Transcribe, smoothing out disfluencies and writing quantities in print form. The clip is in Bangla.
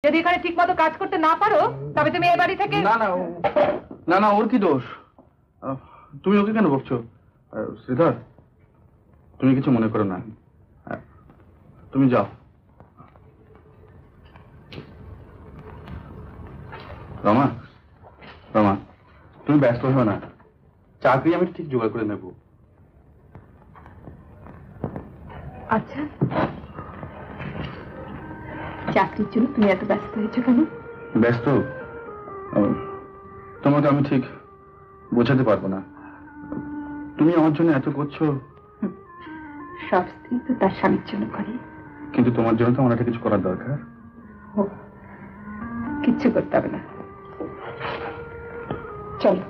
যদি এখানে ঠিক মতো কাজ করতে না পারো তবে তুমি এই বাড়ি থেকে। না না না না, ওর কি দোষ? তুমি ওকে কেন বকছো? শ্রীধর, তুমি কিছু মনে করো না, তুমি যাও। রমা, রমা, তুমি ব্যস্ত হও না, চাকরি আমি ঠিক জোগাড় করে নেব। আচ্ছা, চাকরির জন্য তুমি এত ব্যস্ত হয়েছো কেন? ব্যস্ত? তোমাকে আমি ঠিক বোঝাতে পারবো না, তুমি আমার জন্য এত করছো। সব স্ত্রী তো তার স্বামীর জন্য করে, কিন্তু তোমার জন্য তো আমার একটা কিছু করার দরকার। কিচ্ছু করতে হবে না, চলো।